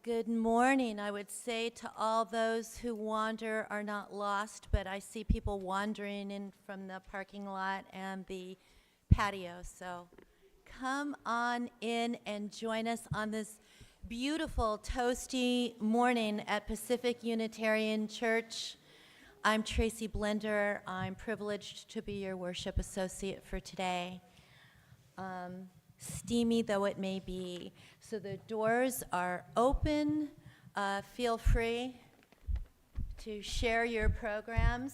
Good morning. I would say to all those who wander are not lost, but I see people wandering in from the parking lot and the patio. So come on in and join us on this beautiful, toasty morning at Pacific Unitarian Church. I'm Tracy Blender. I'm privileged to be your worship associate for today. Steamy though it may be. So the doors are open. Feel free to share your programs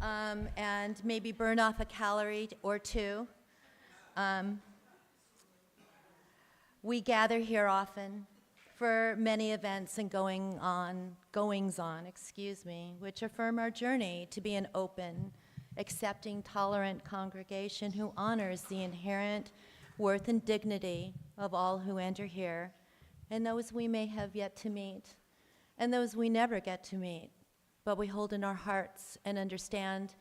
and maybe burn off a calorie or two. We gather here often for many events and goings on, which affirm our journey to be an open, accepting, tolerant congregation who honors the inherent worth and dignity of all who enter here, and those we may have yet to meet, and those we never get to meet, but we hold in our hearts and understand,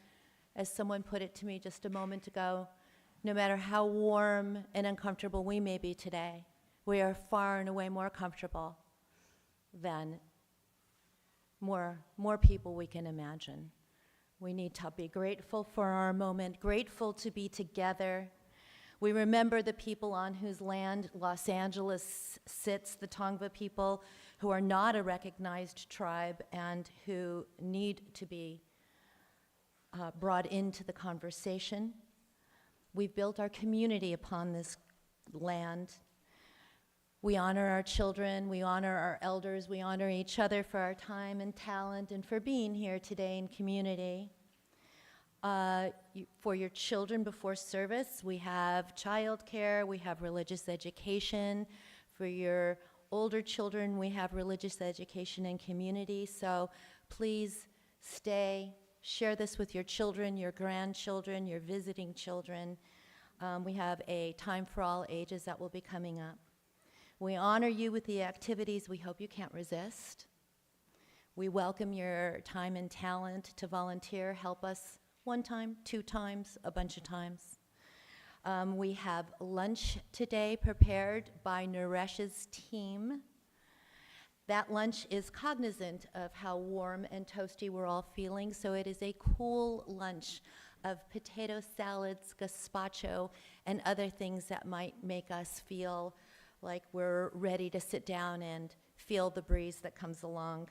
as someone put it to me just a moment ago, no matter how warm and uncomfortable we may be today, we are far and away more comfortable than more people we can imagine. We need to be grateful for our moment, grateful to be together. We remember the people on whose land Los Angeles sits, the Tongva people, who are not a recognized tribe and who need to be brought into the conversation. We've built our community upon this land. We honor our children, we honor our elders, we honor each other for our time and talent and for being here today in community. For your children before service, we have childcare, we have religious education. For your older children, we have religious education and community. So please stay, share this with your children, your grandchildren, your visiting children. We have a time for all ages that will be coming up. We honor you with the activities we hope you can't resist. We welcome your time and talent to volunteer, help us one time, two times, a bunch of times. We have lunch today prepared by Naresh's team. That lunch is cognizant of how warm and toasty we're all feeling, so it is a cool lunch of potato salads, gazpacho, and other things that might make us feel like we're ready to sit down and feel the breeze that comes along.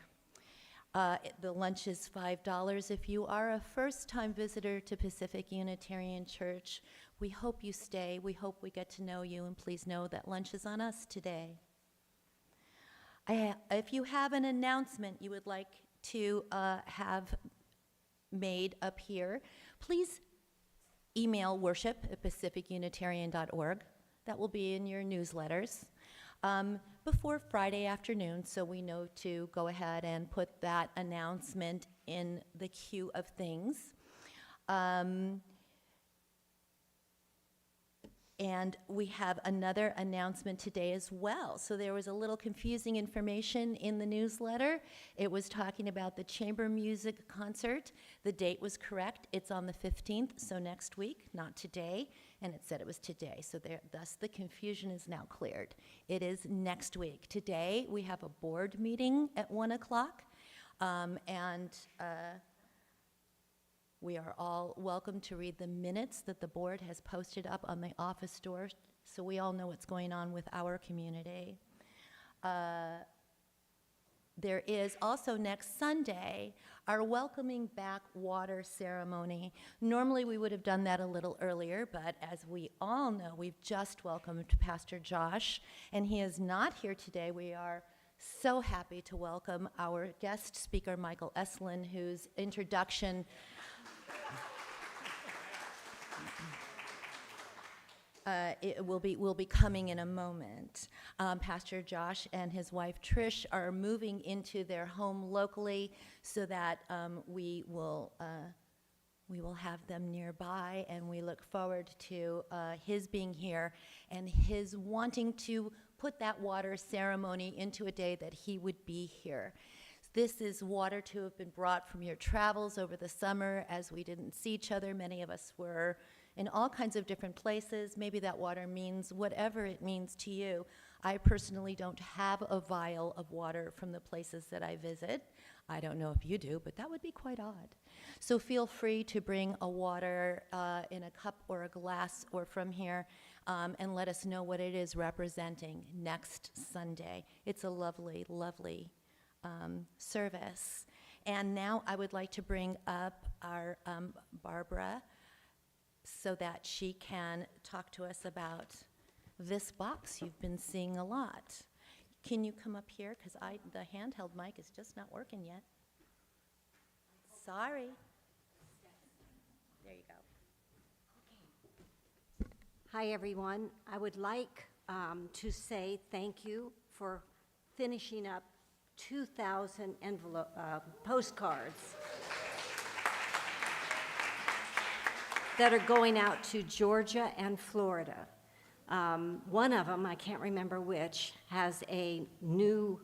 The lunch is $5. If you are a first-time visitor to Pacific Unitarian Church, we hope you stay. We hope we get to know you, and please know that lunch is on us today. If you have an announcement you would like to have made up here, please email worship@pacificunitarian.org. That will be in your newsletters. Before Friday afternoon, so we know to go ahead and put that announcement in the queue of things. And we have another announcement today as well. So there was a little confusing information in the newsletter. It was talking about the chamber music concert. The date was correct. It's on the 15th, so next week, not today. And it said it was today, so thus the confusion is now cleared. It is next week. Today, we have a board meeting at 1 o'clock, we are all welcome to read the minutes that the board has posted up on the office door, so we all know what's going on with our community. There is also next Sunday our welcoming back water ceremony. Normally we would have done that a little earlier, but as we all know, we've just welcomed Pastor Josh, and he is not here today. We are so happy to welcome our guest speaker, Michael Eselun, whose introduction will be coming in a moment. Pastor Josh and his wife Trish are moving into their home locally so that we will have them nearby, and we look forward to his being here and his wanting to put that water ceremony into a day that he would be here. This is water to have been brought from your travels over the summer as we didn't see each other. Many of us were in all kinds of different places. Maybe that water means whatever it means to you. I personally don't have a vial of water from the places that I visit. I don't know if you do, but that would be quite odd. So feel free to bring a water in a cup or a glass or from here, and let us know what it is representing next Sunday. It's a lovely, lovely service. And now I would like to bring up our Barbara so that she can talk to us about this box you've been seeing a lot. Can you come up here? Because the handheld mic is just not working yet. Sorry. There you go. Hi, everyone. I would like to say thank you for finishing up 2,000 postcards that are going out to Georgia and Florida. One of them, I can't remember which, has a new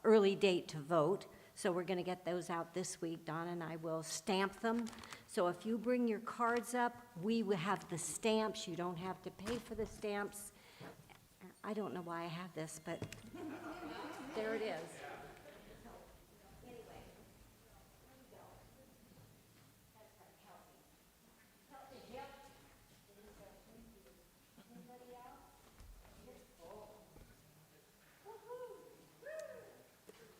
early date to vote, so we're going to get those out this week. Donna and I will stamp them. So if you bring your cards up, we will have the stamps. You don't have to pay for the stamps. I don't know why I have this, but there it is.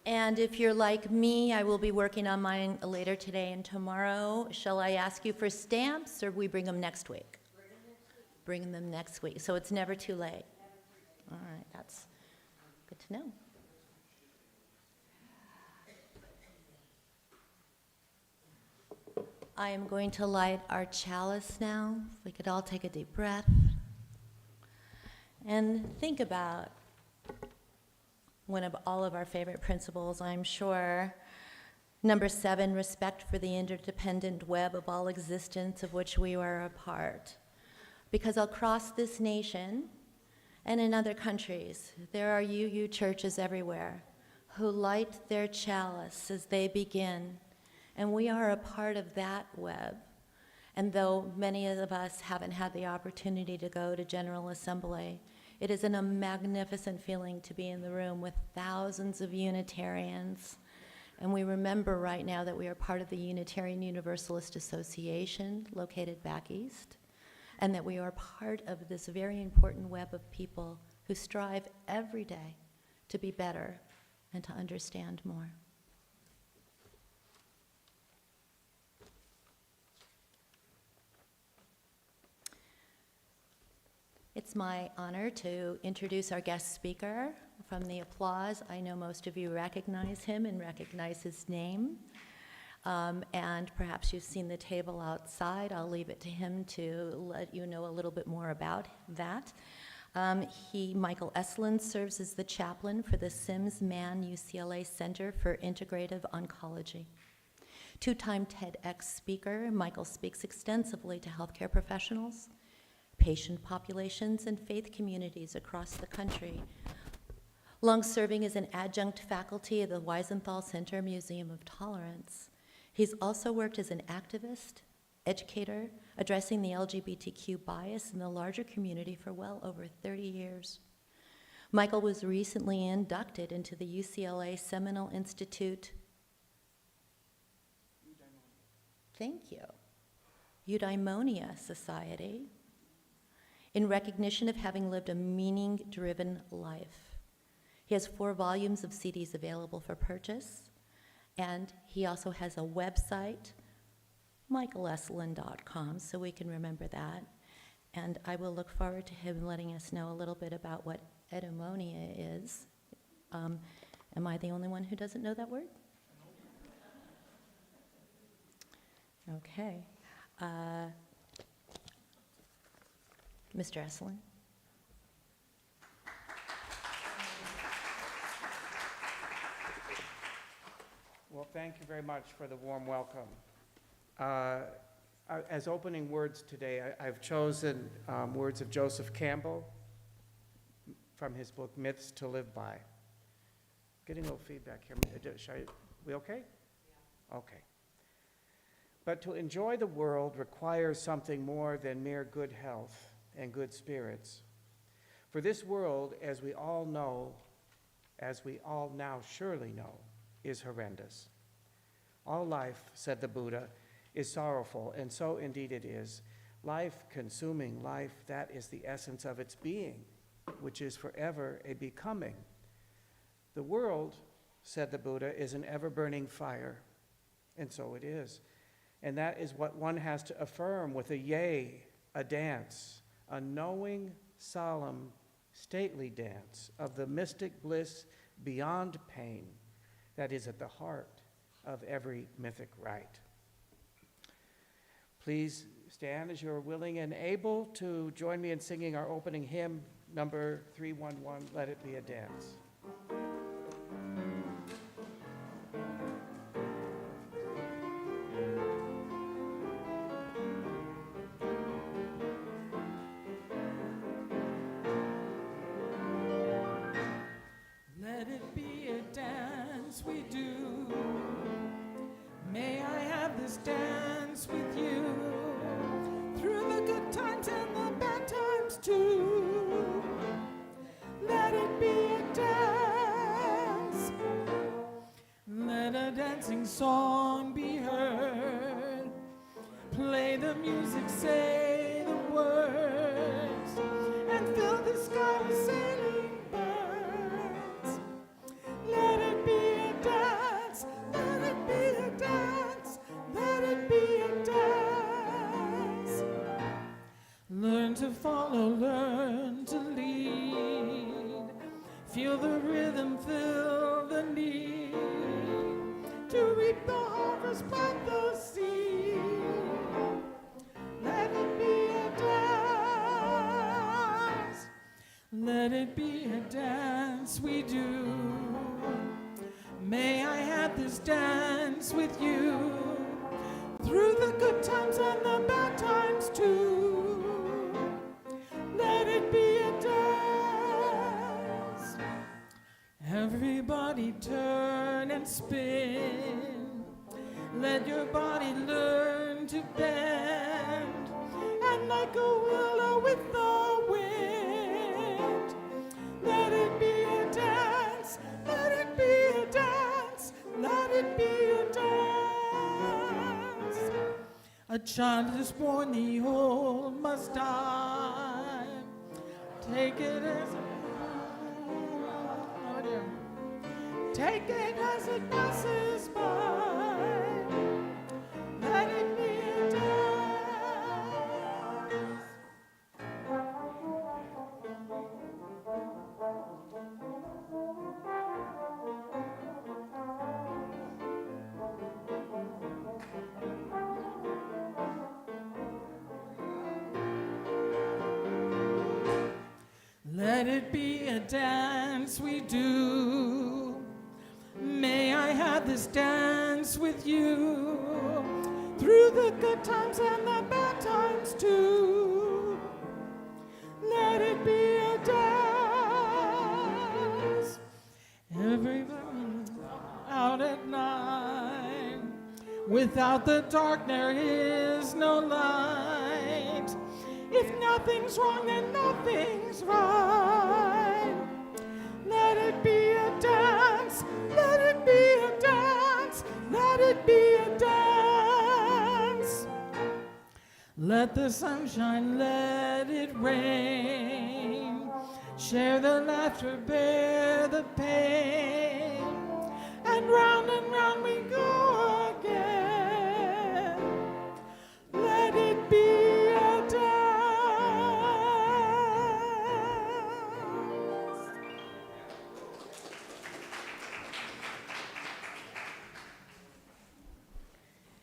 And if you're like me, I will be working on mine later today and tomorrow. Shall I ask you for stamps, or we bring them next week? Bring them next week, so it's never too late. All right, that's good to know. I am going to light our chalice now. If we could all take a deep breath and think about one of all of our favorite principles, I'm sure. Number 7, respect for the interdependent web of all existence of which we are a part. Because across this nation and in other countries, there are UU churches everywhere who light their chalice as they begin, and we are a part of that web. And though many of us haven't had the opportunity to go to General Assembly, it is a magnificent feeling to be in the room with thousands of Unitarians. And we remember right now that we are part of the Unitarian Universalist Association, located back east, and that we are part of this very important web of people who strive every day to be better and to understand more. It's my honor to introduce our guest speaker. From the applause, I know most of you recognize him and recognize his name. And perhaps you've seen the table outside. I'll leave it to him to let you know a little bit more about that. Michael Eselun serves as the chaplain for the Sims-Mann UCLA Center for Integrative Oncology. Two-time TEDx speaker, Michael speaks extensively to healthcare professionals, patient populations, and faith communities across the country. Long serving as an adjunct faculty at the Wiesenthal Center Museum of Tolerance. He's also worked as an activist, educator, addressing the LGBTQ bias in the larger community for well over 30 years. Michael was recently inducted into the UCLA Seminole Institute. Thank you. Eudaimonia Society, in recognition of having lived a meaning-driven life. He has 4 volumes of CDs available for purchase, and he also has a website, michaeleselun.com, so we can remember that. And I will look forward to him letting us know a little bit about what eudaimonia is. Am I the only one who doesn't know that word? Okay. Mr. Eselun. Well, thank you very much for the warm welcome. As opening words today, I've chosen words of Joseph Campbell from his book, Myths to Live By. Getting a little feedback here. We okay? Yeah. Okay. But to enjoy the world requires something more than mere good health and good spirits. For this world, as we all know, as we all now surely know, is horrendous. All life, said the Buddha, is sorrowful, and so indeed it is. Life, consuming life, that is the essence of its being, which is forever a becoming. The world, said the Buddha, is an ever-burning fire, and so it is. And that is what one has to affirm with a yea, a dance, a knowing, solemn, stately dance of the mystic bliss beyond pain that is at the heart of every mythic rite. Please stand as you're willing and able to join me in singing our opening hymn, number 311, Let It Be a Dance. Let it be a dance we do. May I have this dance with you through the good times and the bad times too. Let it be a dance. Let a dancing song be heard. Play the music, say the words, and fill the sky with sailing birds. Let it be a dance, let it be a dance, let it be a dance. Learn to follow, learn to lead. Feel the rhythm, feel the need. To reap the harvest, plant the seed. Let it be a dance. Let it be a dance we do. May I have this dance with you through the good times and the bad times too. Let it be a dance. Everybody turn and spin. Let your body learn to bend. And like a willow with the wind. Let it be a dance. Let it be a dance. Let it be a dance. A child is born, the old must die. Take it as take it as it passes by. Let it be a dance. Let it be a dance we do. May I have this dance with you through the good times and the bad times too. Let it be a dance. Everybody out at night. Without the dark there is no light. If nothing's wrong, then nothing's right. Let it be a dance. Let it be a dance. Let it be a dance. Let the sunshine, let it rain. Share the laughter, bear the pain. And round we go again. Let it be a dance.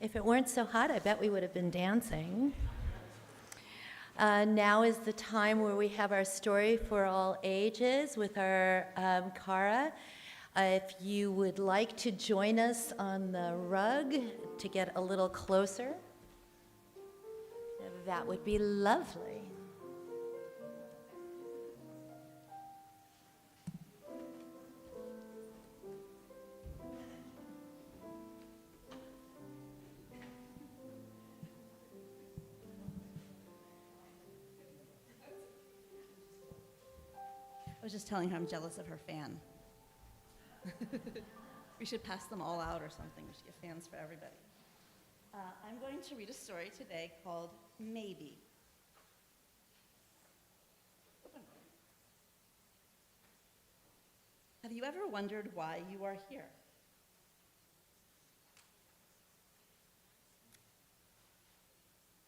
If it weren't so hot, I bet we would have been dancing. Now is the time where we have our story for all ages with our Kara. If you would like to join us on the rug to get a little closer, that would be lovely. was just telling her I'm jealous of her fan. We should pass them all out or something. We should get fans for everybody. I'm going to read a story today called Maybe. Have you ever wondered why you are here?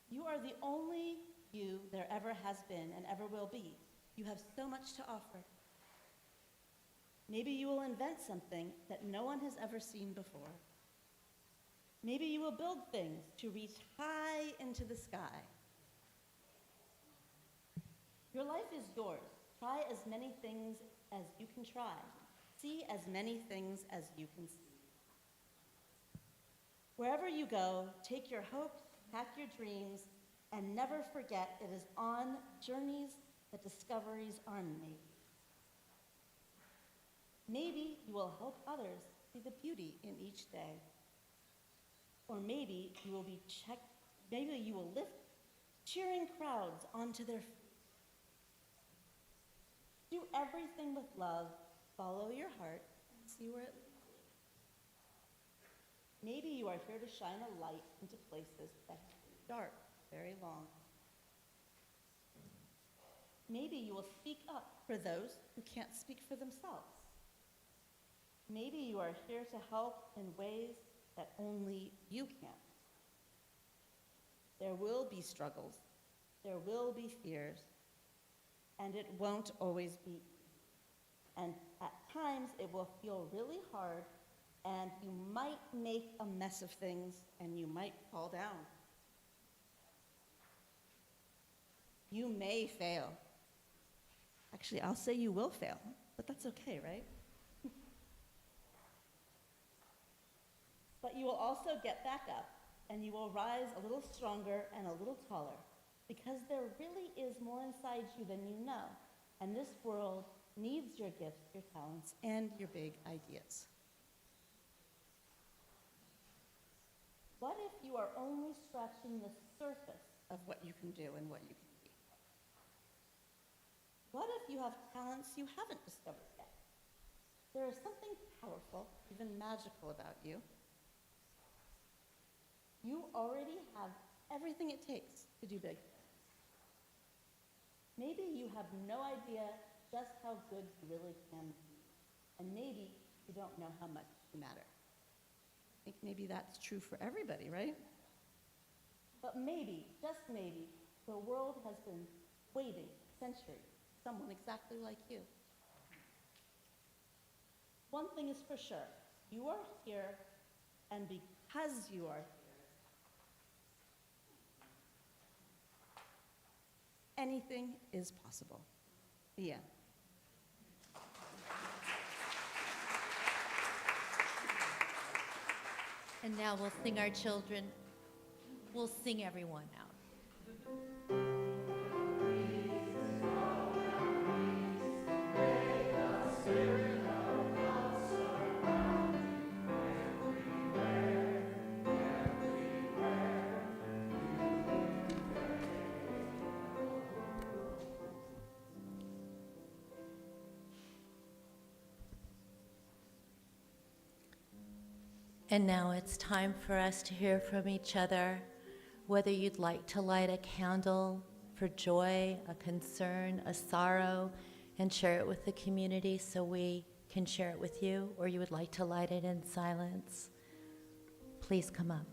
You are the only you there ever has been and ever will be. You have so much to offer. Maybe you will invent something that no one has ever seen before. Maybe you will build things to reach high into the sky. Your life is yours. Try as many things as you can try. See as many things as you can see. Wherever you go, take your hopes, pack your dreams, and never forget it is on journeys that discoveries are made. Maybe you will help others see the beauty in each day. Or maybe you will lift cheering crowds onto their feet. Do everything with love, follow your heart, and see where it leads you. Maybe you are here to shine a light into places that have been dark very long. Maybe you will speak up for those who can't speak for themselves. Maybe you are here to help in ways that only you can. There will be struggles, there will be fears, and it won't always be easy. And at times it will feel really hard, and you might make a mess of things, and you might fall down. You may fail. Actually, I'll say you will fail, but that's okay, right? But you will also get back up, and you will rise a little stronger and a little taller, because there really is more inside you than you know, and this world needs your gifts, your talents, and your big ideas. What if you are only scratching the surface of what you can do and what you can be? What if you have talents you haven't discovered yet? There is something powerful, even magical about you. You already have everything it takes to do big things. Maybe you have no idea just how good you really can be, and maybe you don't know how much you matter. I think maybe that's true for everybody, right? But maybe, just maybe, the world has been waiting centuries for someone exactly like you. One thing is for sure, you are here, and because you are here, anything is possible. The end. And now we'll sing our children. We'll sing everyone out. And now it's time for us to hear from each other, whether you'd like to light a candle for joy, a concern, a sorrow, and share it with the community so we can share it with you, or you would like to light it in silence. Please come up.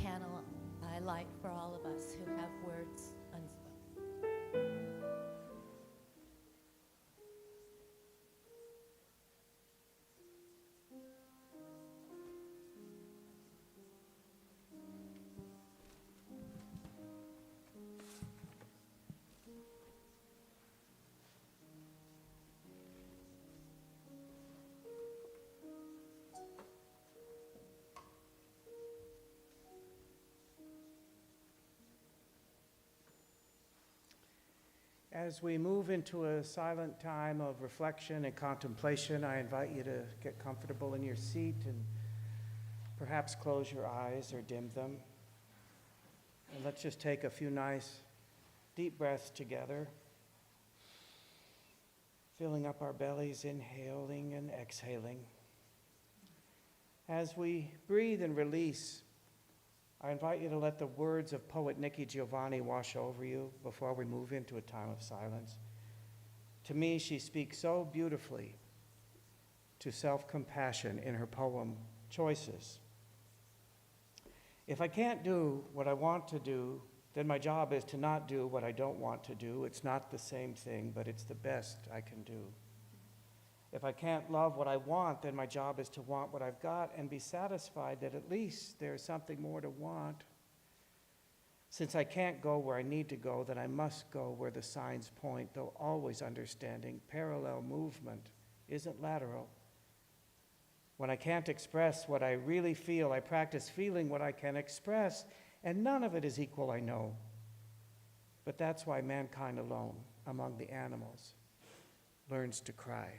Candle I light for all of us who have words unspoken. As we move into a silent time of reflection and contemplation, I invite you to get comfortable in your seat and perhaps close your eyes or dim them. And let's just take a few nice deep breaths together, filling up our bellies, inhaling and exhaling. As we breathe and release, I invite you to let the words of poet Nikki Giovanni wash over you before we move into a time of silence. To me, she speaks so beautifully to self-compassion in her poem, Choices. If I can't do what I want to do, then my job is to not do what I don't want to do. It's not the same thing, but it's the best I can do. If I can't love what I want, then my job is to want what I've got and be satisfied that at least there's something more to want. Since I can't go where I need to go, then I must go where the signs point, though always understanding parallel movement isn't lateral. When I can't express what I really feel, I practice feeling what I can express, and none of it is equal, I know. But that's why mankind alone, among the animals, learns to cry.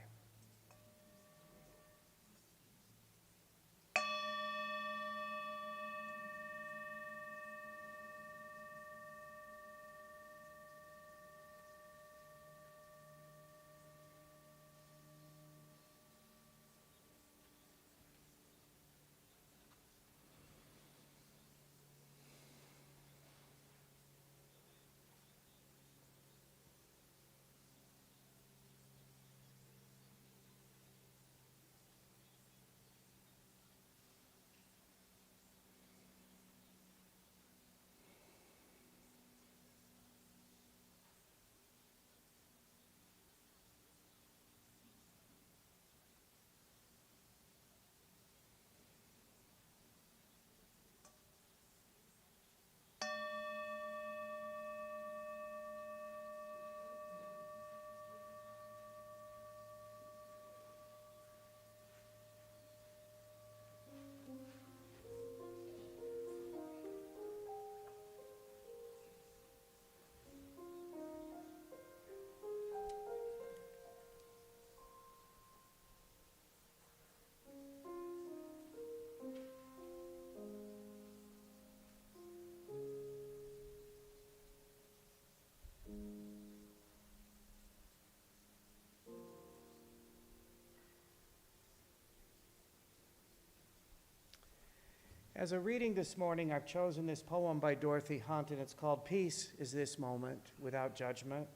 As a reading this morning, I've chosen this poem by Dorothy Hunt, and it's called Peace is This Moment Without Judgment.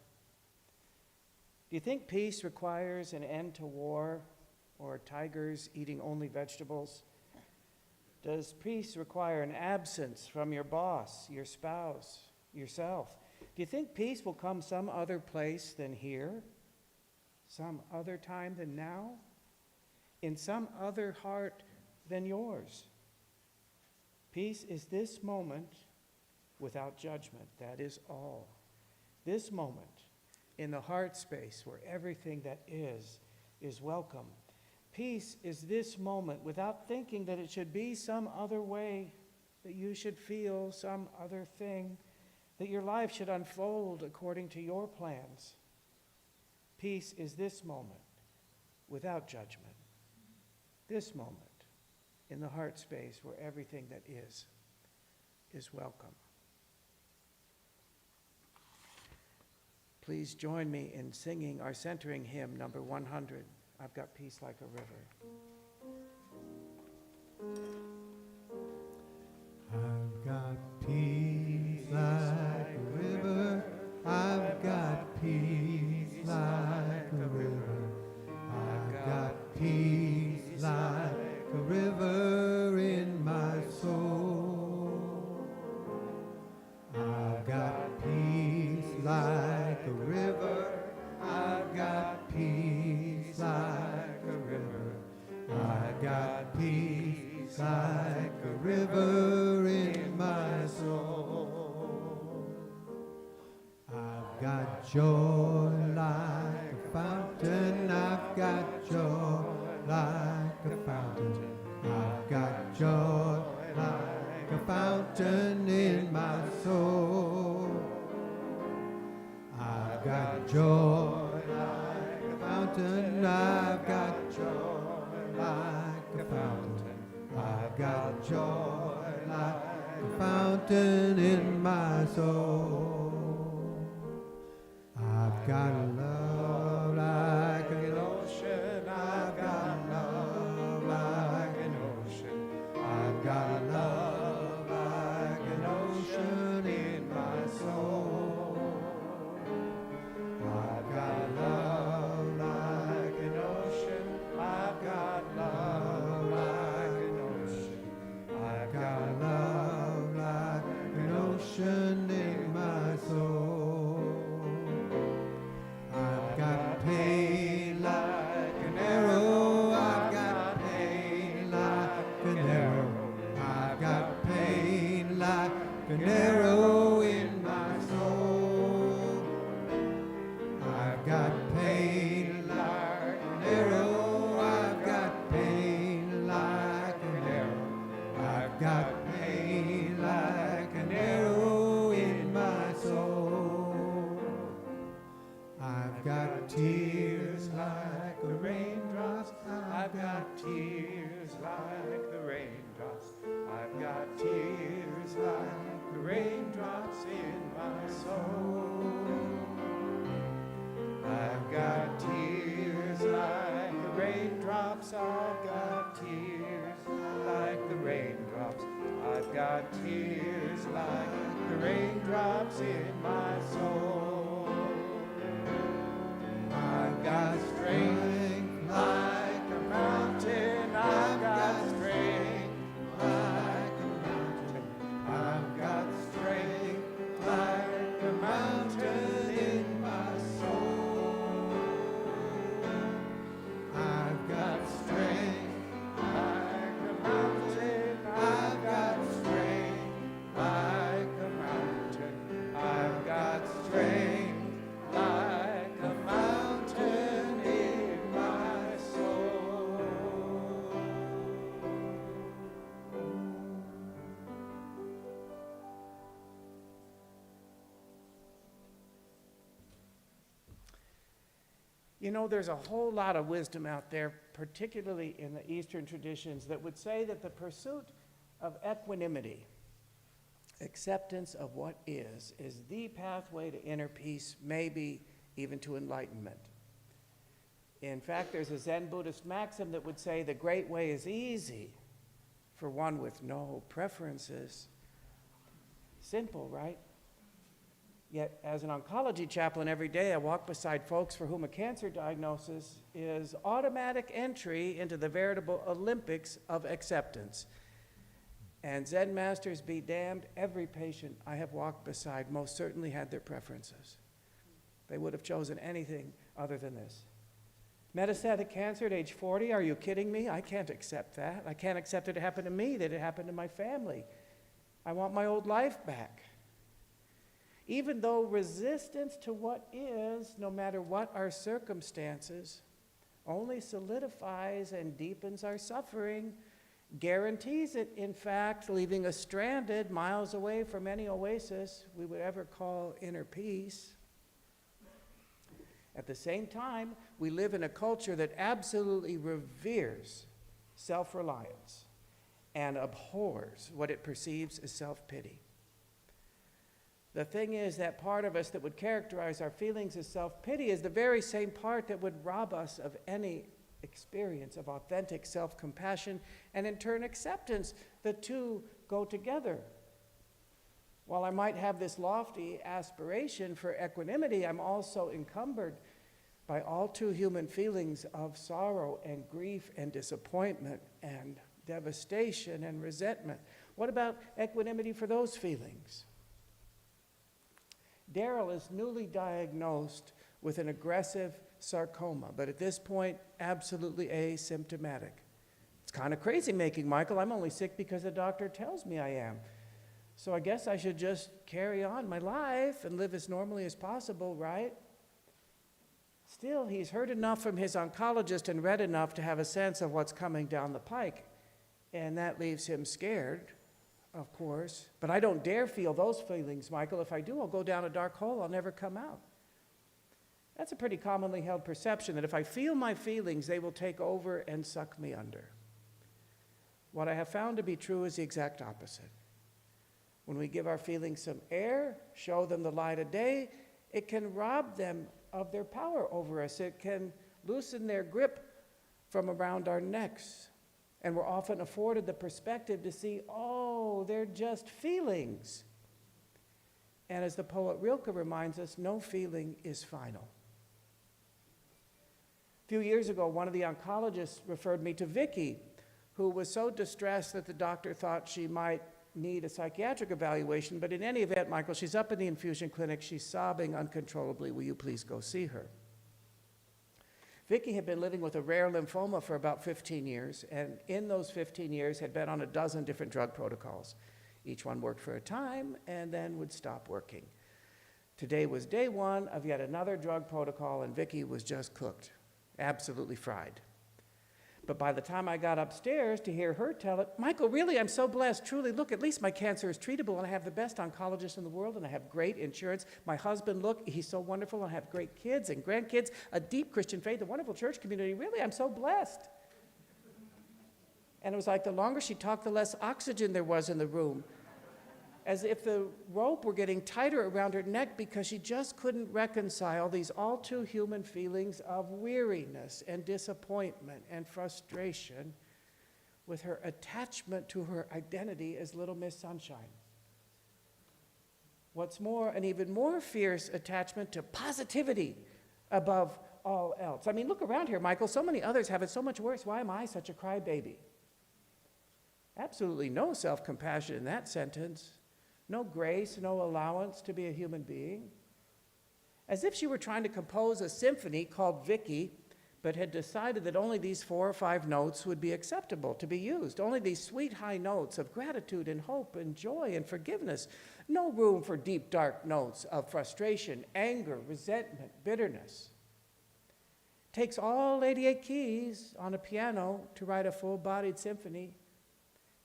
Do you think peace requires an end to war or tigers eating only vegetables? Does peace require an absence from your boss, your spouse, yourself? Do you think peace will come some other place than here? Some other time than now? In some other heart than yours? Peace is this moment without judgment. That is all. This moment in the heart space where everything that is welcome. Peace is this moment without thinking that it should be some other way, that you should feel some other thing, that your life should unfold according to your plans. Peace is this moment without judgment. This moment in the heart space where everything that is welcome. Please join me in singing our centering hymn, number 100, I've Got Peace Like a River. I've got peace like a river, I've got peace like a river, I've got peace like a river in my soul. I've got peace like a river, I've got peace like a river, I've got peace like a river in my soul. I've got joy like a fountain, I've got joy like a fountain, I've got joy like a fountain in my soul. I've got joy like a fountain, I've got joy like a fountain, I've got joy like a fountain in my soul. I've got love like an ocean, I've got love like an ocean, I've got love like an ocean in my soul. I've got love like an ocean, I've got love like an ocean, I've got love like an ocean in my soul. I've got pain like an arrow, I've got pain like an arrow, I've got pain like an arrow in my soul. I've got pain like an arrow, I've got pain like an arrow, I've got pain like an arrow in my soul. I've got tears like the raindrops, I've got tears like the raindrops, I've got tears like the raindrops in my soul. I've got tears like the raindrops, I've got tears like the raindrops, I've got tears like the raindrops in my soul. I've got strength like a mountain, I've got strength like a mountain, I've got strength like a mountain in my soul. I've got strength like a mountain, I've got strength like a mountain, I've got strength like a mountain in my soul. You know, there's a whole lot of wisdom out there, particularly in the Eastern traditions, that would say that the pursuit of equanimity, acceptance of what is the pathway to inner peace, maybe even to enlightenment. In fact, there's a Zen Buddhist maxim that would say the great way is easy, for one with no preferences. Simple, right? Yet, as an oncology chaplain every day, I walk beside folks for whom a cancer diagnosis is automatic entry into the veritable Olympics of acceptance. And Zen masters be damned, every patient I have walked beside most certainly had their preferences. They would have chosen anything other than this. Metastatic cancer at age 40, are you kidding me? I can't accept that. I can't accept it happened to me, that it happened to my family. I want my old life back. Even though resistance to what is, no matter what our circumstances, only solidifies and deepens our suffering, guarantees it, in fact, leaving us stranded miles away from any oasis we would ever call inner peace. At the same time, we live in a culture that absolutely reveres self-reliance and abhors what it perceives as self-pity. The thing is, that part of us that would characterize our feelings as self-pity is the very same part that would rob us of any experience of authentic self-compassion and in turn acceptance. The two go together. While I might have this lofty aspiration for equanimity, I'm also encumbered by all too human feelings of sorrow and grief and disappointment and devastation and resentment. What about equanimity for those feelings? Daryl is newly diagnosed with an aggressive sarcoma, but at this point, absolutely asymptomatic. It's kind of crazy making, Michael. I'm only sick because the doctor tells me I am. So I guess I should just carry on my life and live as normally as possible, right? Still, he's heard enough from his oncologist and read enough to have a sense of what's coming down the pike. And that leaves him scared, of course. But I don't dare feel those feelings, Michael. If I do, I'll go down a dark hole. I'll never come out. That's a pretty commonly held perception, that if I feel my feelings, they will take over and suck me under. What I have found to be true is the exact opposite. When we give our feelings some air, show them the light of day, it can rob them of their power over us. It can loosen their grip from around our necks. And we're often afforded the perspective to see, oh, they're just feelings. And as the poet Rilke reminds us, no feeling is final. A few years ago, one of the oncologists referred me to Vicky, who was so distressed that the doctor thought she might need a psychiatric evaluation, but in any event, Michael, she's up in the infusion clinic, she's sobbing uncontrollably. Will you please go see her? Vicky had been living with a rare lymphoma for about 15 years, and in those 15 years had been on a dozen different drug protocols. Each one worked for a time and then would stop working. Today was day one of yet another drug protocol, and Vicky was just cooked, absolutely fried. But by the time I got upstairs to hear her tell it, Michael, really, I'm so blessed. Truly, look, at least my cancer is treatable, and I have the best oncologist in the world, and I have great insurance. My husband, look, he's so wonderful, and I have great kids and grandkids, a deep Christian faith, a wonderful church community. Really, I'm so blessed. And it was like the longer she talked, the less oxygen there was in the room, as if the rope were getting tighter around her neck because she just couldn't reconcile these all too human feelings of weariness and disappointment and frustration with her attachment to her identity as Little Miss Sunshine. What's more, an even more fierce attachment to positivity above all else. I mean, look around here, Michael. So many others have it so much worse. Why am I such a crybaby? Absolutely no self-compassion in that sentence. No grace, no allowance to be a human being. As if she were trying to compose a symphony called Vicky, but had decided that only these 4 or 5 notes would be acceptable to be used. Only these sweet high notes of gratitude and hope and joy and forgiveness. No room for deep, dark notes of frustration, anger, resentment, bitterness. Takes all 88 keys on a piano to write a full-bodied symphony.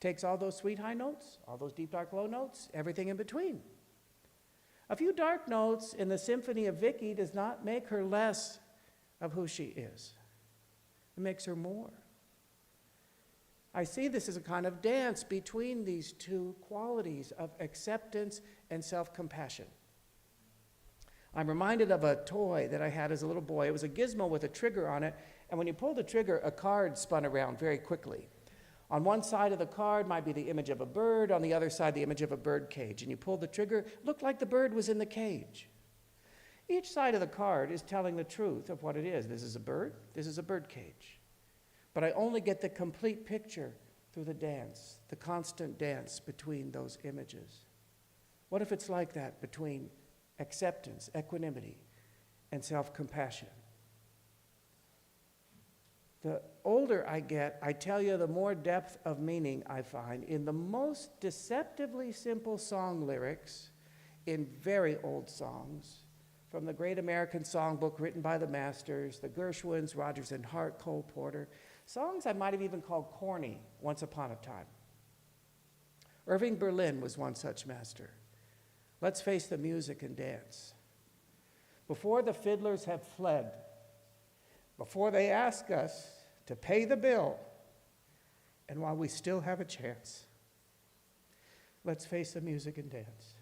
Takes all those sweet high notes, all those deep, dark, low notes, everything in between. A few dark notes in the symphony of Vicky does not make her less of who she is. It makes her more. I see this as a kind of dance between these two qualities of acceptance and self-compassion. I'm reminded of a toy that I had as a little boy. It was a gizmo with a trigger on it, and when you pulled the trigger, a card spun around very quickly. On one side of the card might be the image of a bird, on the other side the image of a bird cage. And you pulled the trigger, it looked like the bird was in the cage. Each side of the card is telling the truth of what it is. This is a bird, this is a bird cage. But I only get the complete picture through the dance, the constant dance between those images. What if it's like that between acceptance, equanimity, and self-compassion? The older I get, I tell you, the more depth of meaning I find in the most deceptively simple song lyrics in very old songs, from the great American songbook written by the masters, the Gershwins, Rodgers and Hart, Cole Porter, songs I might have even called corny once upon a time. Irving Berlin was one such master. Let's face the music and dance. Before the fiddlers have fled, before they ask us to pay the bill, and while we still have a chance, let's face the music and dance.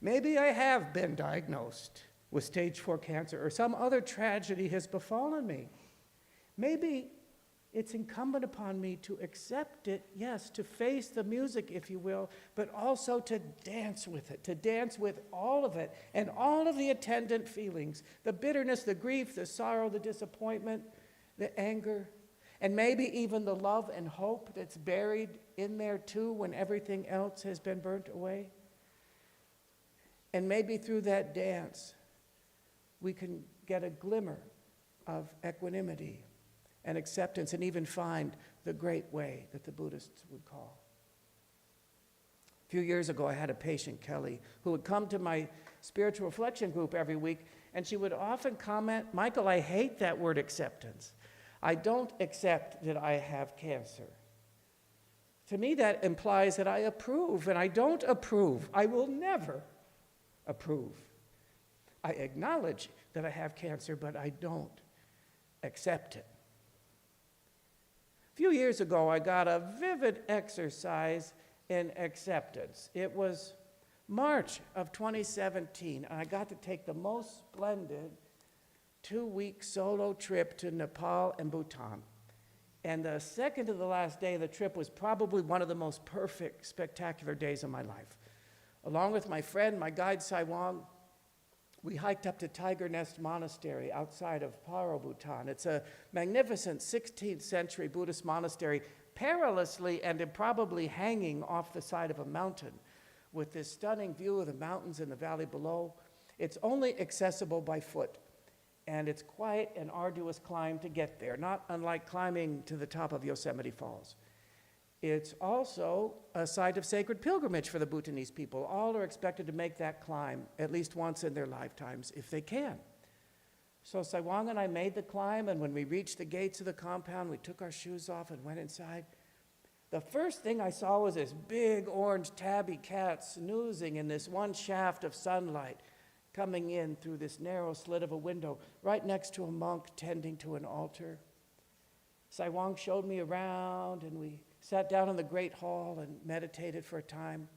Maybe I have been diagnosed with stage 4 cancer, or some other tragedy has befallen me. Maybe it's incumbent upon me to accept it, yes, to face the music, if you will, but also to dance with it, to dance with all of it and all of the attendant feelings, the bitterness, the grief, the sorrow, the disappointment, the anger, and maybe even the love and hope that's buried in there too when everything else has been burnt away. And maybe through that dance, we can get a glimmer of equanimity and acceptance, and even find the great way that the Buddhists would call. A few years ago, I had a patient, Kelly, who would come to my spiritual reflection group every week, and she would often comment, "Michael, I hate that word acceptance. I don't accept that I have cancer. To me, that implies that I approve, and I don't approve. I will never approve. I acknowledge that I have cancer, but I don't accept it." A few years ago, I got a vivid exercise in acceptance. It was March of 2017, and I got to take the most splendid 2-week solo trip to Nepal and Bhutan. And the second to the last day of the trip was probably one of the most perfect, spectacular days of my life. Along with my friend, my guide, Sai Wang, we hiked up to Tiger Nest Monastery outside of Paro, Bhutan. It's a magnificent 16th century Buddhist monastery, perilously and improbably hanging off the side of a mountain with this stunning view of the mountains in the valley below. It's only accessible by foot, and it's quite an arduous climb to get there, not unlike climbing to the top of Yosemite Falls. It's also a site of sacred pilgrimage for the Bhutanese people. All are expected to make that climb at least once in their lifetimes, if they can. So Sai Wang and I made the climb, and when we reached the gates of the compound, we took our shoes off and went inside. The first thing I saw was this big orange tabby cat snoozing in this one shaft of sunlight coming in through this narrow slit of a window right next to a monk tending to an altar. Sai Wang showed me around, and we sat down in the great hall and meditated for a time.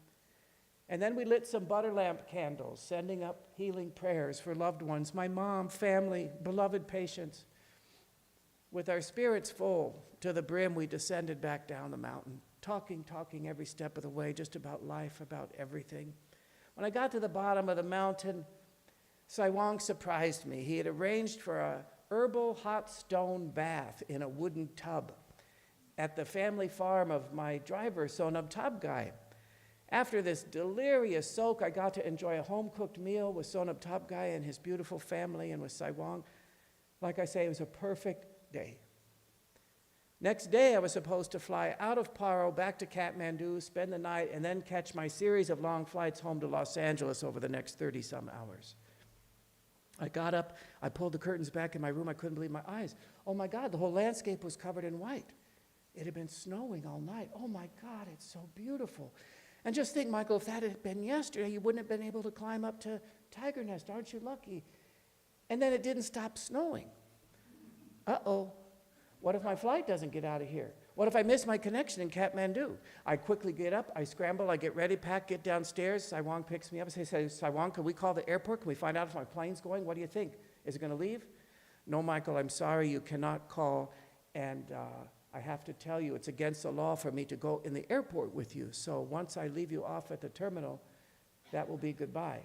And then we lit some butter lamp candles, sending up healing prayers for loved ones, my mom, family, beloved patients. With our spirits full to the brim, we descended back down the mountain, talking every step of the way, just about life, about everything. When I got to the bottom of the mountain, Sai Wang surprised me. He had arranged for a herbal hot stone bath in a wooden tub at the family farm of my driver, Sonam Tabgai. After this delirious soak, I got to enjoy a home-cooked meal with Sonam Tabgai and his beautiful family and with Sai Wang. Like I say, it was a perfect day. Next day, I was supposed to fly out of Paro back to Kathmandu, spend the night, and then catch my series of long flights home to Los Angeles over the next 30-some hours. I got up, I pulled the curtains back in my room, I couldn't believe my eyes. Oh my God, the whole landscape was covered in white. It had been snowing all night. Oh my God, it's so beautiful. And just think, Michael, if that had been yesterday, you wouldn't have been able to climb up to Tiger Nest. Aren't you lucky? And then it didn't stop snowing. Uh-oh. What if my flight doesn't get out of here? What if I miss my connection in Kathmandu? I quickly get up, I scramble, I get ready, pack, get downstairs. Sai Wang picks me up and says, Sai Wang, can we call the airport? Can we find out if my plane's going? What do you think? Is it going to leave? No, Michael, I'm sorry, you cannot call. And I have to tell you, it's against the law for me to go in the airport with you. So once I leave you off at the terminal, that will be goodbye.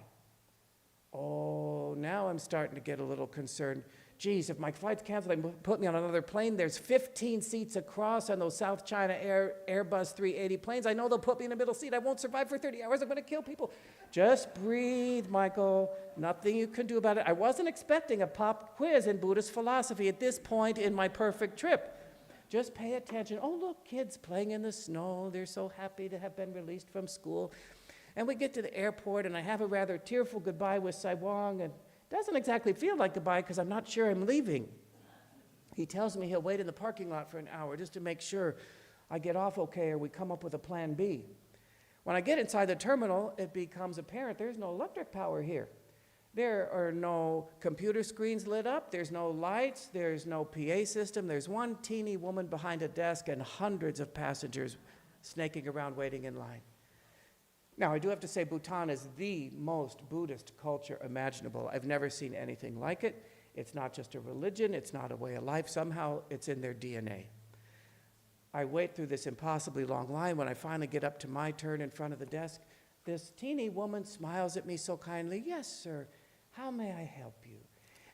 Oh, now I'm starting to get a little concerned. Geez, if my flight's canceled, they put me on another plane. There's 15 seats across on those South China Airbus 380 planes. I know they'll put me in the middle seat. I won't survive for 30 hours. I'm going to kill people. Just breathe, Michael. Nothing you can do about it. I wasn't expecting a pop quiz in Buddhist philosophy at this point in my perfect trip. Just pay attention. Oh, look, kids playing in the snow. They're so happy to have been released from school. And we get to the airport, and I have a rather tearful goodbye with Sai Wang, and it doesn't exactly feel like goodbye because I'm not sure I'm leaving. He tells me he'll wait in the parking lot for an hour just to make sure I get off okay or we come up with a plan B. When I get inside the terminal, it becomes apparent there's no electric power here. There are no computer screens lit up, there's no lights, there's no PA system, there's one teeny woman behind a desk and hundreds of passengers snaking around waiting in line. Now, I do have to say Bhutan is the most Buddhist culture imaginable. I've never seen anything like it. It's not just a religion, it's not a way of life. Somehow it's in their DNA. I wait through this impossibly long line. When I finally get up to my turn in front of the desk, this teeny woman smiles at me so kindly. Yes, sir, how may I help you?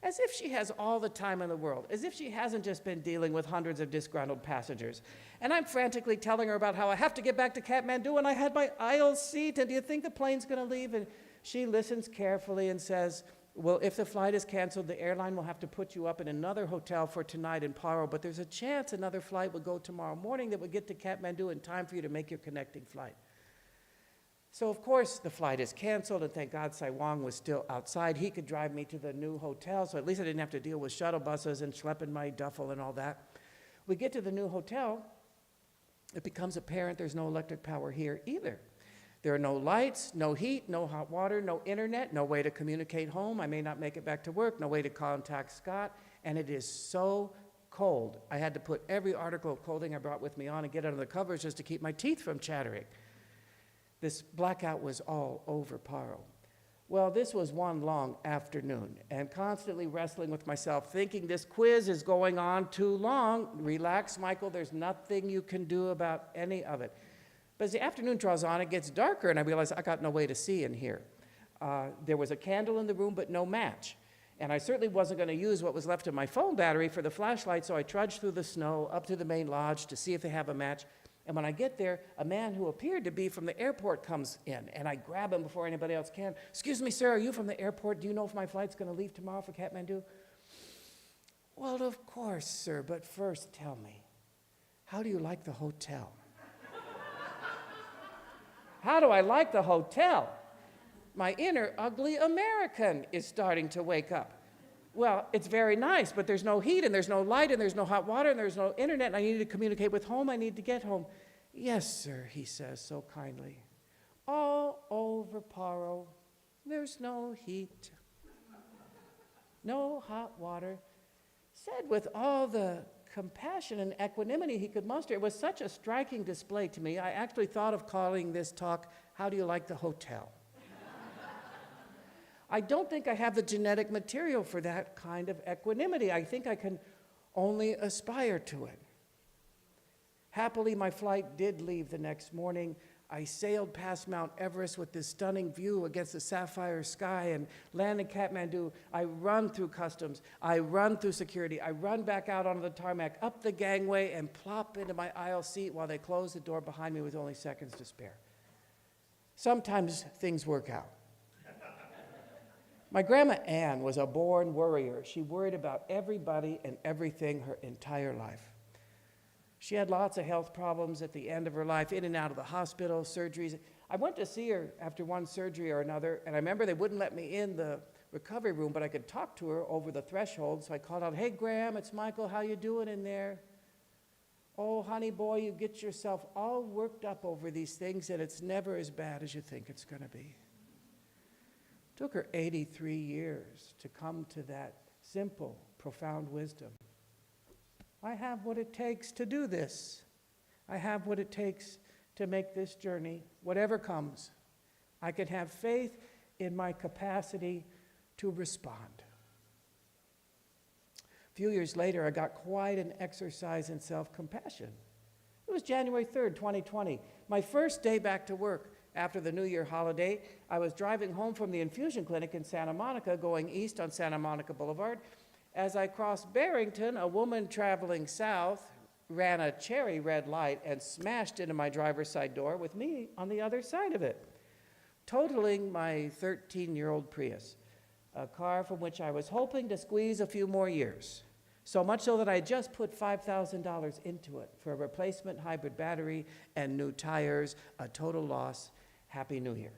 As if she has all the time in the world, as if she hasn't just been dealing with hundreds of disgruntled passengers. And I'm frantically telling her about how I have to get back to Kathmandu and I had my aisle seat, and do you think the plane's going to leave? And she listens carefully and says, well, if the flight is canceled, the airline will have to put you up in another hotel for tonight in Paro, but there's a chance another flight will go tomorrow morning that will get to Kathmandu in time for you to make your connecting flight. So, of course, the flight is canceled, and thank God Sai Wang was still outside. He could drive me to the new hotel, so at least I didn't have to deal with shuttle buses and schlepping my duffel and all that. We get to the new hotel. It becomes apparent there's no electric power here either. There are no lights, no heat, no hot water, no internet, no way to communicate home. I may not make it back to work, no way to contact Scott, and it is so cold. I had to put every article of clothing I brought with me on and get under the covers just to keep my teeth from chattering. This blackout was all over Paro. Well, this was one long afternoon, and constantly wrestling with myself, thinking this quiz is going on too long. Relax, Michael, there's nothing you can do about any of it. But as the afternoon draws on, it gets darker, and I realize I got no way to see in here. There was a candle in the room, but no match. And I certainly wasn't going to use what was left of my phone battery for the flashlight, so I trudged through the snow up to the main lodge to see if they have a match. And when I get there, a man who appeared to be from the airport comes in, and I grab him before anybody else can. Excuse me, sir, are you from the airport? Do you know if my flight's going to leave tomorrow for Kathmandu? Well, of course, sir, but first tell me, how do you like the hotel? How do I like the hotel? My inner ugly American is starting to wake up. Well, it's very nice, but there's no heat, and there's no light, and there's no hot water, and there's no internet, and I need to communicate with home. I need to get home. Yes, sir, he says so kindly. All over Paro, there's no heat, no hot water. Said with all the compassion and equanimity he could muster. It was such a striking display to me, I actually thought of calling this talk, How Do You Like the Hotel? I don't think I have the genetic material for that kind of equanimity. I think I can only aspire to it. Happily, my flight did leave the next morning. I sailed past Mount Everest with this stunning view against the sapphire sky and land in Kathmandu. I run through customs. I run through security. I run back out onto the tarmac, up the gangway, and plop into my aisle seat while they close the door behind me with only seconds to spare. Sometimes things work out. My grandma Ann was a born worrier. She worried about everybody and everything her entire life. She had lots of health problems at the end of her life, in and out of the hospital, surgeries. I went to see her after one surgery or another, and I remember they wouldn't let me in the recovery room, but I could talk to her over the threshold, so I called out, "Hey, Graham, it's Michael. How you doing in there?" "Oh, honey boy, you get yourself all worked up over these things, and it's never as bad as you think it's going to be." It took her 83 years to come to that simple, profound wisdom. I have what it takes to do this. I have what it takes to make this journey, whatever comes. I can have faith in my capacity to respond. few years later, I got quite an exercise in self-compassion. It was January 3rd, 2020, my first day back to work after the New Year holiday. I was driving home from the infusion clinic in Santa Monica, going east on Santa Monica Boulevard. As I crossed Barrington, a woman traveling south ran a cherry red light and smashed into my driver's side door with me on the other side of it, totaling my 13-year-old Prius, a car from which I was hoping to squeeze a few more years. So much so that I just put $5,000 into it for a replacement hybrid battery and new tires, a total loss. Happy New Year.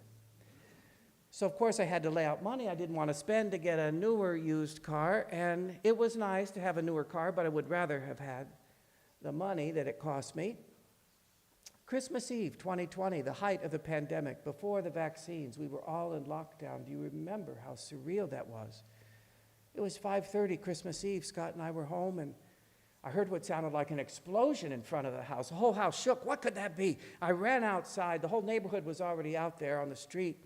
So of course I had to lay out money I didn't want to spend to get a newer used car, and it was nice to have a newer car, but I would rather have had the money that it cost me. Christmas Eve 2020, the height of the pandemic, before the vaccines, we were all in lockdown. Do you remember how surreal that was? It was 5:30 Christmas Eve. Scott and I were home, and I heard what sounded like an explosion in front of the house. The whole house shook. What could that be? I ran outside. The whole neighborhood was already out there on the street.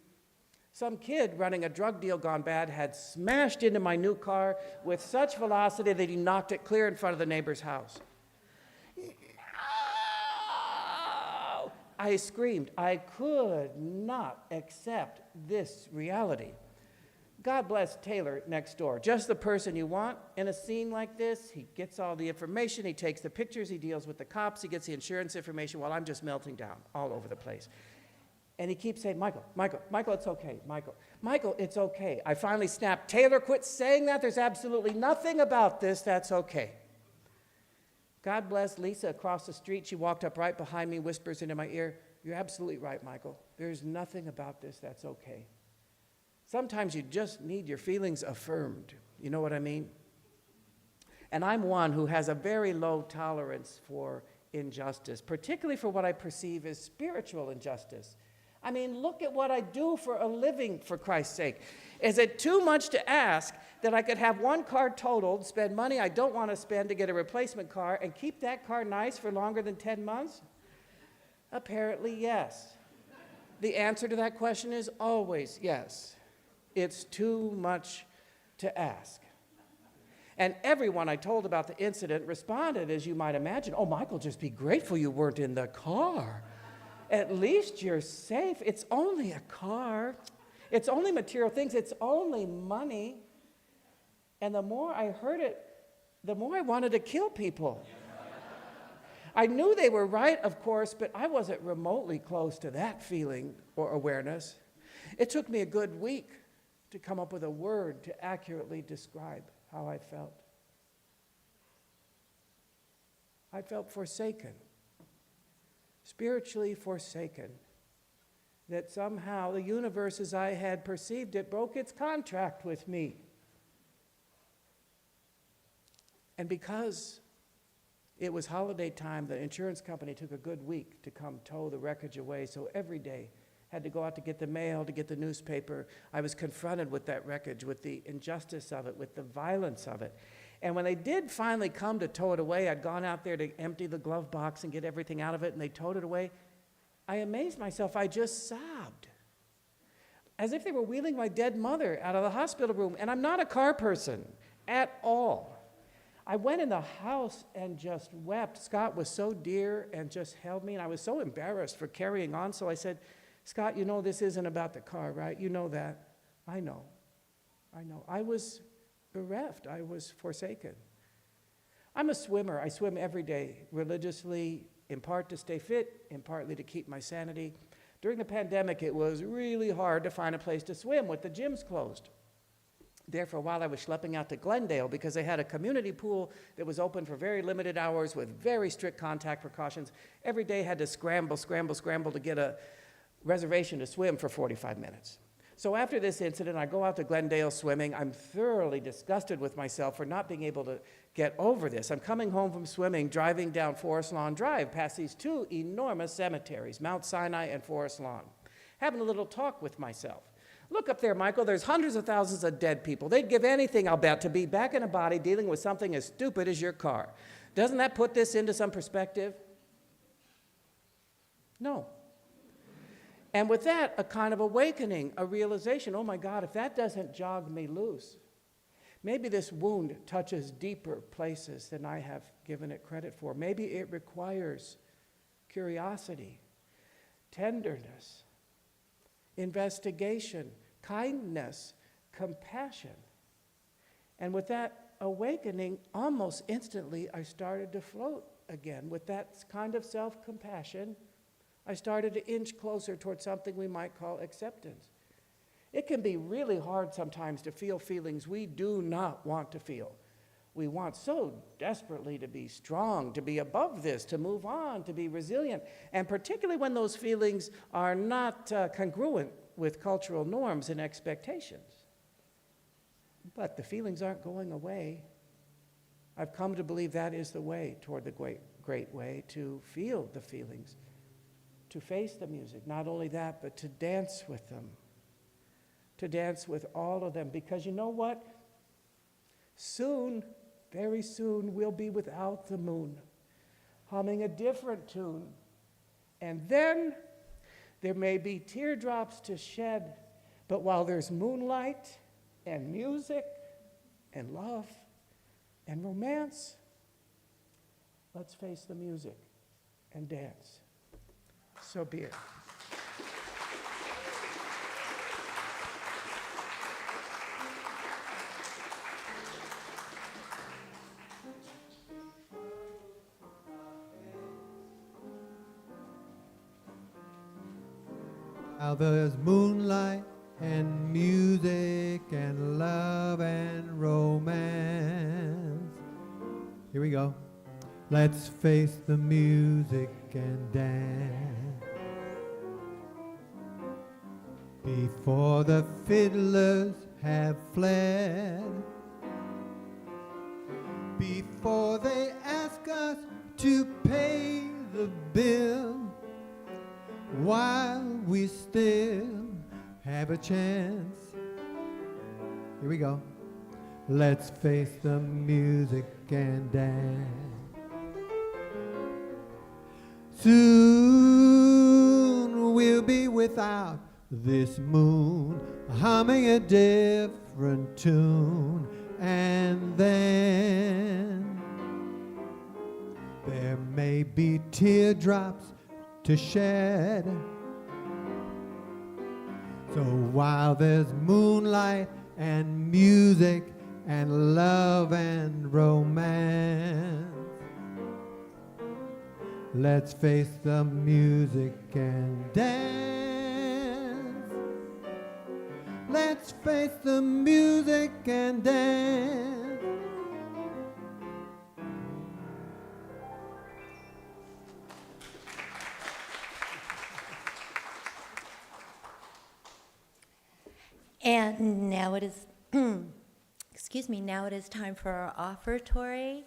Some kid running a drug deal gone bad had smashed into my new car with such velocity that he knocked it clear in front of the neighbor's house. I screamed. I could not accept this reality. God bless Taylor next door, just the person you want in a scene like this. He gets all the information, he takes the pictures, he deals with the cops, he gets the insurance information while I'm just melting down all over the place. And he keeps saying, Michael, it's okay, Michael, it's okay. I finally snapped, Taylor, quit saying that. There's absolutely nothing about this that's okay. God bless Lisa across the street. She walked up right behind me, whispers into my ear, you're absolutely right, Michael. There's nothing about this that's okay. Sometimes you just need your feelings affirmed. You know what I mean? And I'm one who has a very low tolerance for injustice, particularly for what I perceive as spiritual injustice. I mean, look at what I do for a living, for Christ's sake. Is it too much to ask that I could have one car totaled, spend money I don't want to spend to get a replacement car, and keep that car nice for longer than 10 months? Apparently, yes. The answer to that question is always yes. It's too much to ask. And everyone I told about the incident responded, as you might imagine, oh, Michael, just be grateful you weren't in the car. At least you're safe. It's only a car. It's only material things. It's only money. And the more I heard it, the more I wanted to kill people. I knew they were right, of course, but I wasn't remotely close to that feeling or awareness. It took me a good week to come up with a word to accurately describe how I felt. I felt forsaken, spiritually forsaken, that somehow the universe as I had perceived it broke its contract with me. And because it was holiday time, the insurance company took a good week to come tow the wreckage away, so every day had to go out to get the mail, to get the newspaper. I was confronted with that wreckage, with the injustice of it, with the violence of it. And when they did finally come to tow it away, I'd gone out there to empty the glove box and get everything out of it, and they towed it away. I amazed myself. I just sobbed, as if they were wheeling my dead mother out of the hospital room. And I'm not a car person at all. I went in the house and just wept. Scott was so dear and just held me, and I was so embarrassed for carrying on. So I said, Scott, you know this isn't about the car, right? You know that. I know. I was bereft. I was forsaken. I'm a swimmer. I swim every day religiously, in part to stay fit, in partly to keep my sanity. During the pandemic, it was really hard to find a place to swim with the gyms closed. There for a while, I was schlepping out to Glendale because they had a community pool that was open for very limited hours with very strict contact precautions. Every day had to scramble to get a reservation to swim for 45 minutes. So after this incident, I go out to Glendale swimming. I'm thoroughly disgusted with myself for not being able to get over this. I'm coming home from swimming, driving down Forest Lawn Drive past these two enormous cemeteries, Mount Sinai and Forest Lawn, having a little talk with myself. Look up there, Michael, there's hundreds of thousands of dead people. They'd give anything, I'll bet, to be back in a body dealing with something as stupid as your car. Doesn't that put this into some perspective? No. And with that, a kind of awakening, a realization, oh my God, if that doesn't jog me loose. Maybe this wound touches deeper places than I have given it credit for. Maybe it requires curiosity, tenderness, investigation, kindness, compassion. And with that awakening, almost instantly, I started to float again. With that kind of self-compassion, I started to inch closer towards something we might call acceptance. It can be really hard sometimes to feel feelings we do not want to feel. We want so desperately to be strong, to be above this, to move on, to be resilient, and particularly when those feelings are not congruent with cultural norms and expectations. But the feelings aren't going away. I've come to believe that is the way toward the great way, to feel the feelings, to face the music. Not only that, but to dance with them, to dance with all of them. Because you know what? Soon, very soon, we'll be without the moon, humming a different tune. And then there may be teardrops to shed, but while there's moonlight and music and love and romance, let's face the music and dance. So be it. While there's moonlight and music and love and romance. Here we go. Let's face the music and dance. Before the fiddlers have fled, before they ask us to pay the bill, while we still have a chance. Here we go. Let's face the music and dance. Soon we'll be without this moon, humming a different tune, and then there may be teardrops to shed. So while there's moonlight and music and love and romance, let's face the music and dance. Let's face the music and dance. And now it is, excuse me, now it is time for our offertory,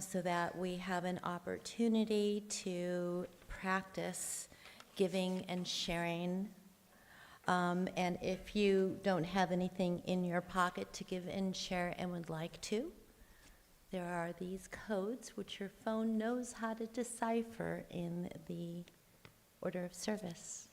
so that we have an opportunity to practice giving and sharing. And if you don't have anything in your pocket to give and share and would like to, there are these codes which your phone knows how to decipher in the order of service.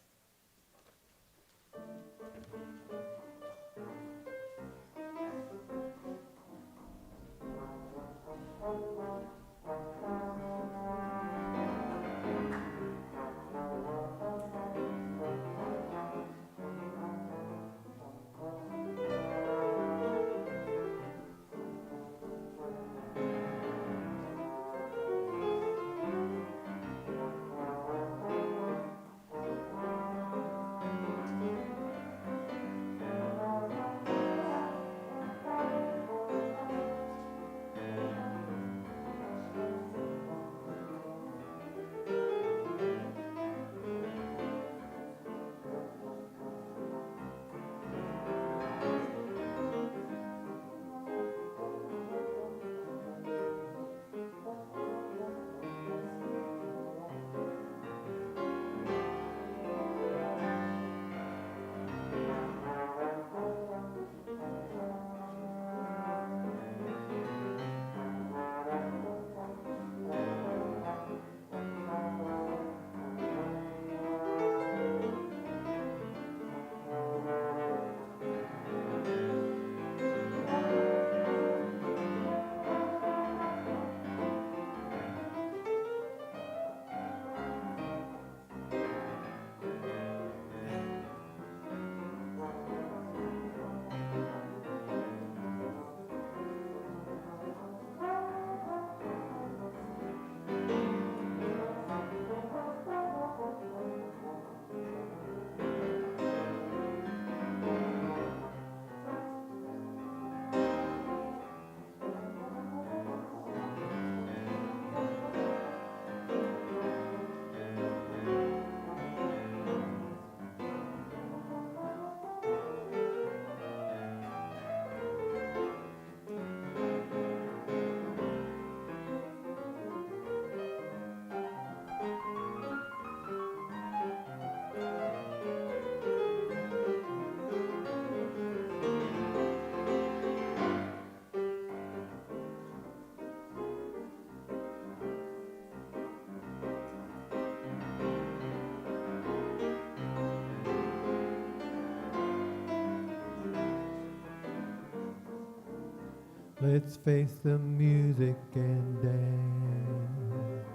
Let's face the music and dance.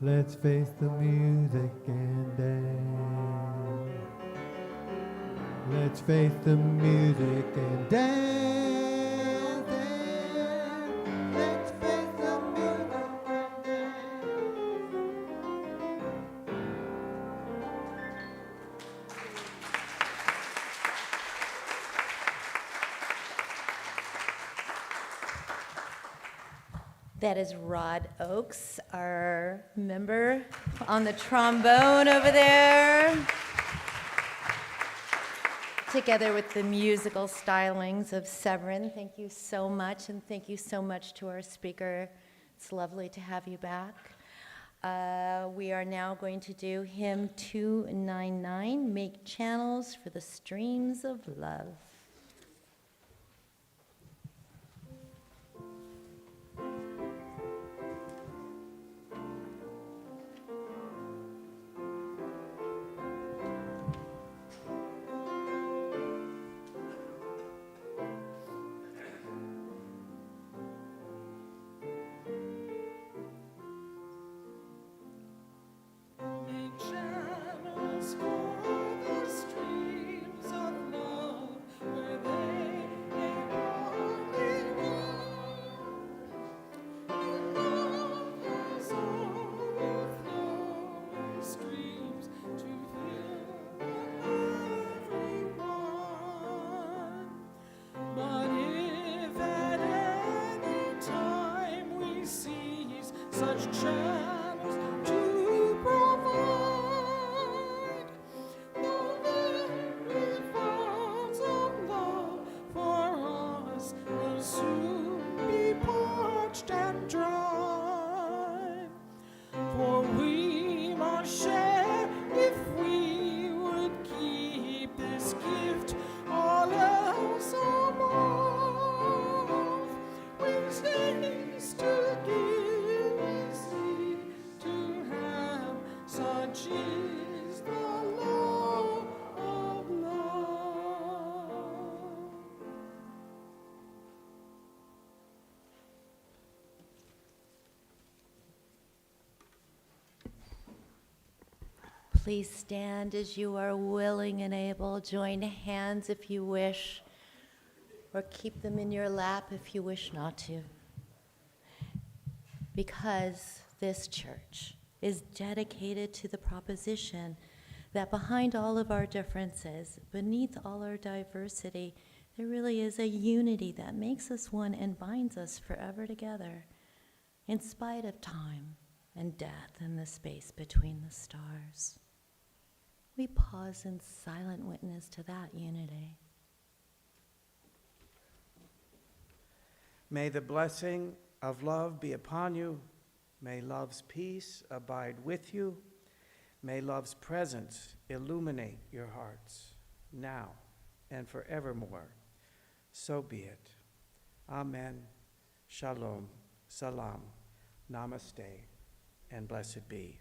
Let's face the music and dance. Let's face the music and dance. Let's face the music and dance. That is Rod Oakes, our member on the trombone over there, together with the musical stylings of Severin. Thank you so much, and thank you so much to our speaker. It's lovely to have you back. We are now going to do hymn 299, Make Channels for the Streams of Love. Make channels for the streams of love where they may broadly run. And love has overflowing streams to fill everyone. But if at any time we seize such channels to provide, the very fountains of love for us will soon be parched and dry. For we must share if we would keep this gift all else above. With things to give, receive, to have, such is the love of love. Please stand as you are willing and able. Join hands if you wish, or keep them in your lap if you wish not to. Because this church is dedicated to the proposition that behind all of our differences, beneath all our diversity, there really is a unity that makes us one and binds us forever together, in spite of time and death and the space between the stars. We pause in silent witness to that unity. May the blessing of love be upon you. May love's peace abide with you. May love's presence illuminate your hearts now and forevermore. So be it. Amen. Shalom. Salam. Namaste. And blessed be.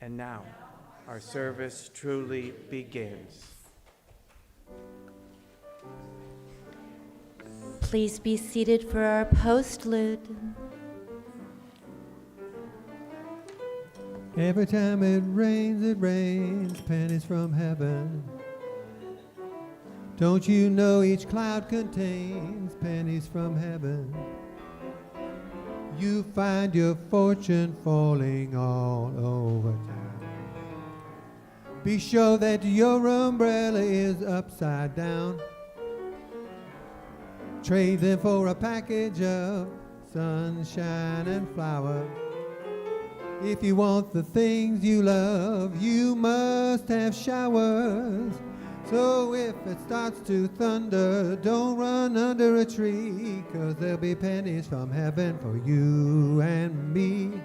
And now, our service truly begins. Please be seated for our postlude. Every time it rains pennies from heaven. Don't you know each cloud contains pennies from heaven? You find your fortune falling all over town. Be sure that your umbrella is upside down. Trade them for a package of sunshine and flower. If you want the things you love, you must have showers. So if it starts to thunder, don't run under a tree, 'cause there'll be pennies from heaven for you and me.